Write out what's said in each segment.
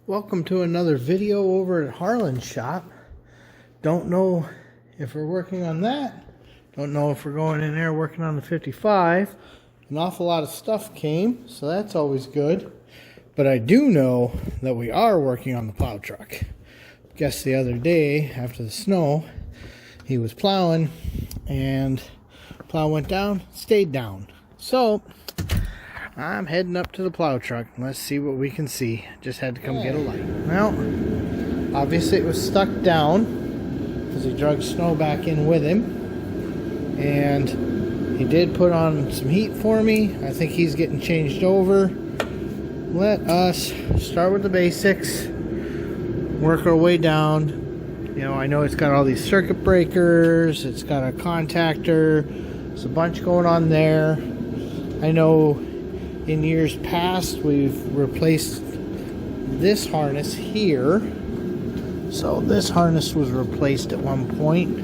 Welcome to another video over at Harlan's shop. Don't know if we're working on that. Don't know if we're going in there working on the 55. An awful lot of stuff came, so that's always good. But I do know that we are working on the plow truck. Guess the other day after the snow, he was plowing and plow went down, stayed down. So I'm heading up to the plow truck. Let's see what we can see. Just had to come get a light. Well, obviously it was stuck down because he dragged snow back in with him. And he did put on some heat for me. I think he's getting changed over. Let us start with the basics. Work our way down. You know, I know it's got all these circuit breakers. It's got a contactor. There's a bunch going on there. I know in years past, we've replaced this harness here. So this harness was replaced at one point.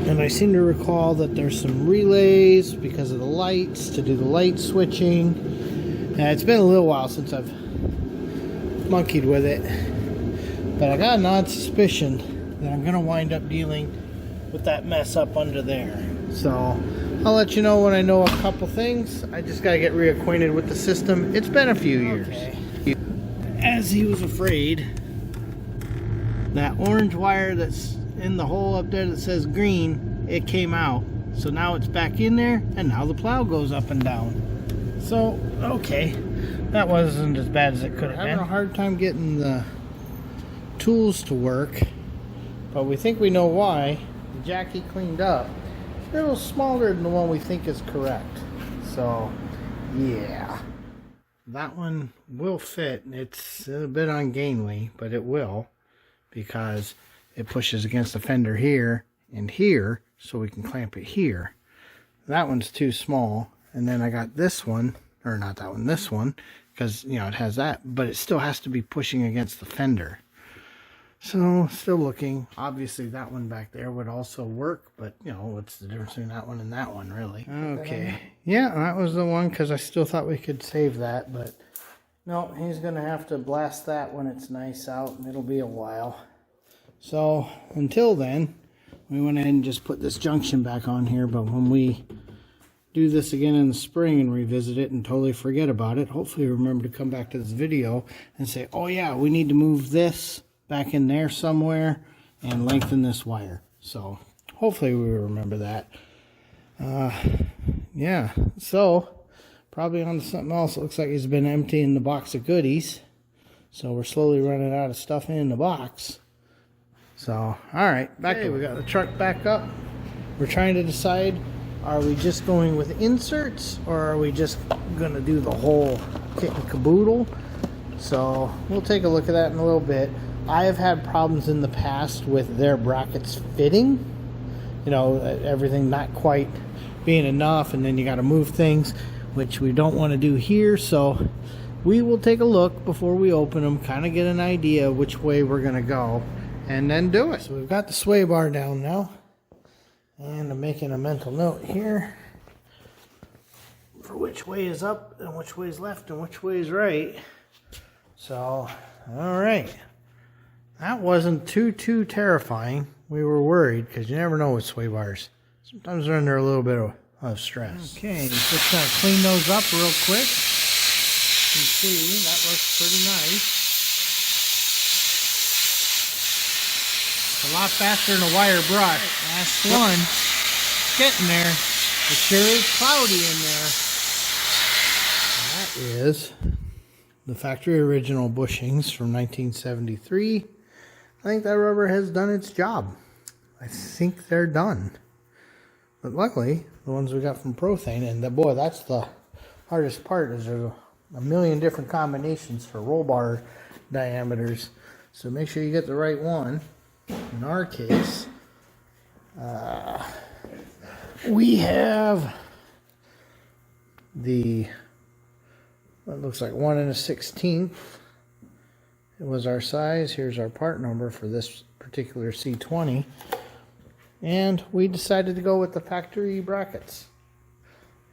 And I seem to recall that there's some relays because of the lights to do the light switching. And it's been a little while since I've monkeyed with it. But I got an odd suspicion that I'm going to wind up dealing with that mess up under there. So I'll let you know when I know a couple things. I just got to get reacquainted with the system. It's been a few years. Okay. As he was afraid, that orange wire that's in the hole up there that says green, it came out. So now it's back in there, and now the plow goes up and down. So, okay. That wasn't as bad as it could have been. Having a hard time getting the tools to work, but we think we know why. The jack he cleaned up. A little smaller than the one we think is correct. So, yeah. That one will fit. It's a bit ungainly, but it will, because it pushes against the fender here and here, so we can clamp it here. That one's too small. And then I got this one, or not that one, this one, because, you know, it has that, but it still has to be pushing against the fender. So, still looking. Obviously, that one back there would also work, but, you know, what's the difference between that one and that one, really? Okay. Yeah, that was the one, because I still thought we could save that, but no, he's going to have to blast that when it's nice out, and it'll be a while. So, until then, we went ahead and just put this junction back on here, but when we do this again in the spring and revisit it and totally forget about it, hopefully remember to come back to this video and say, oh yeah, we need to move this back in there somewhere and lengthen this wire. So hopefully we remember that. Yeah, so probably on to something else. It looks like he's been emptying the box of goodies, so we're slowly running out of stuff in the box. So all right, back to we got the truck back up. We're trying to decide, are we just going with inserts, or are we just gonna do the whole kit and caboodle? So we'll take a look at that in a little bit. I have had problems in the past with their brackets fitting. You know, everything not quite being enough, and then you got to move things, which we don't want to do here. So we will take a look before we open them, kind of get an idea which way we're going to go, and then do it. So we've got the sway bar down now, and I'm making a mental note here for which way is up and which way is left and which way is right. So, all right. That wasn't too terrifying. We were worried because you never know with sway bars. Sometimes they're under a little bit of stress. Okay, just gotta clean those up real quick. You can see that looks pretty nice. It's a lot faster than a wire brush. Last one, getting there. It sure is cloudy in there. That is the factory original bushings from 1973. I think that rubber has done its job. I think they're done. But luckily, the ones we got from Prothane, and boy, that's the hardest part, is there's a million different combinations for roll bar diameters. So make sure you get the right one. In our case, we have the, what looks like 1 1/16. It was our size. Here's our part number for this particular C20. And we decided to go with the factory brackets.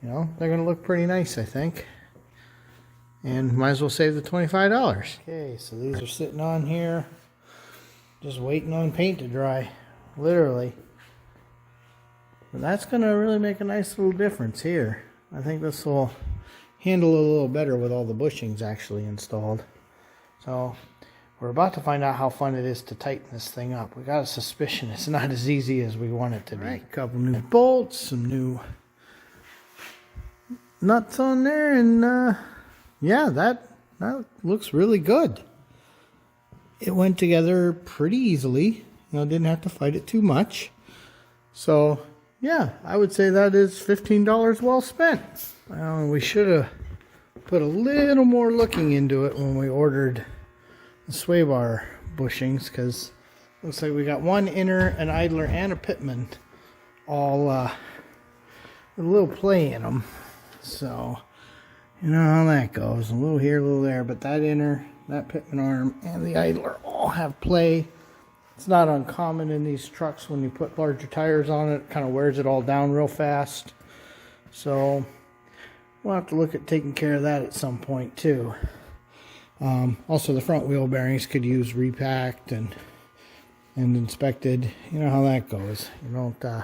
You know, they're going to look pretty nice, I think. and might as well save the $25. Okay, so these are sitting on here, just waiting on paint to dry, literally. But that's going to really make a nice little difference here. I think this will handle it a little better with all the bushings actually installed. So we're about to find out how fun it is to tighten this thing up. We got a suspicion it's not as easy as we want it to be. Right, a couple new bolts, some new nuts on there, and yeah, that looks really good. It went together pretty easily. Didn't have to fight it too much. So yeah, I would say that is $15 well spent. Well, we should have put a little more looking into it when we ordered the sway bar bushings, because looks like we got one inner, an idler, and a pitman all with a little play in them. So you know how that goes, a little here, a little there, but that inner, that pitman arm, and the idler all have play. It's not uncommon in these trucks when you put larger tires on it. It kind of wears it all down real fast. So we'll have to look at taking care of that at some point too. Also, the front wheel bearings could use repacked and inspected. You know how that goes. You don't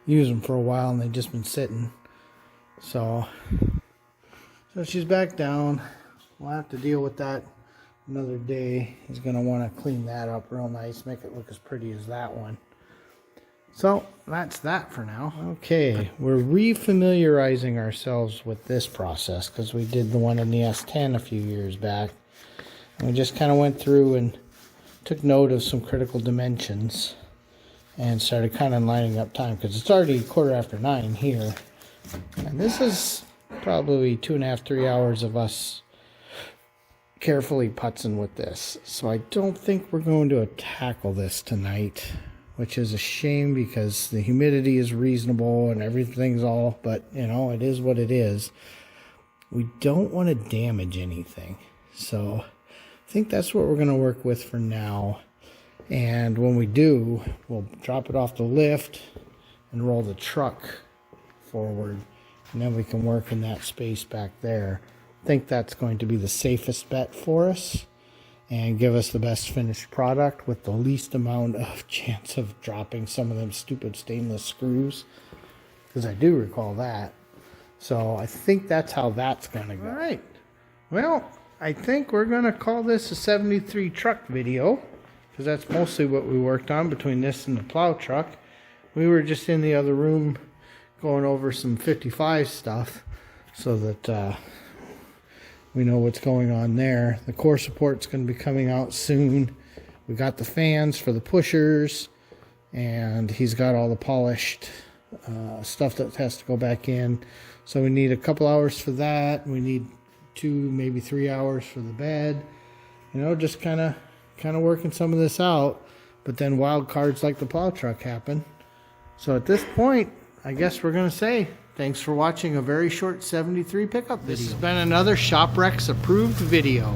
use them for a while and they've just been sitting. So she's back down. We'll have to deal with that another day. He's going to want to clean that up real nice, make it look as pretty as that one. So that's that for now. Okay, we're refamiliarizing ourselves with this process because we did the one in the S10 a few years back. And we just kind of went through and took note of some critical dimensions and started kind of lining up time, because it's already 9:15 here. And this is probably 2.5 to 3 hours of us carefully putzing with this. So I don't think we're going to tackle this tonight, which is a shame because the humidity is reasonable and everything's all, but it is what it is. We don't want to damage anything. So I think that's what we're going to work with for now. And when we do, we'll drop it off the lift and roll the truck forward, and then we can work in that space back there. I think that's going to be the safest bet for us and give us the best finished product with the least amount of chance of dropping some of them stupid stainless screws, because I do recall that. So I think that's how that's going to go. All right. Well, I think we're going to call this a 73 truck video, because that's mostly what we worked on between this and the plow truck. We were just in the other room going over some 55 stuff so that we know what's going on there. The core support's going to be coming out soon. We got the fans for the pushers, and he's got all the polished stuff that has to go back in. So we need a couple hours for that. We need 2, maybe 3 hours for the bed. Just kind of working some of this out. But then wild cards like the plow truck happen. So at this point, I guess we're going to say thanks for watching a very short 73 pickup video. This has been another ShopRex approved video.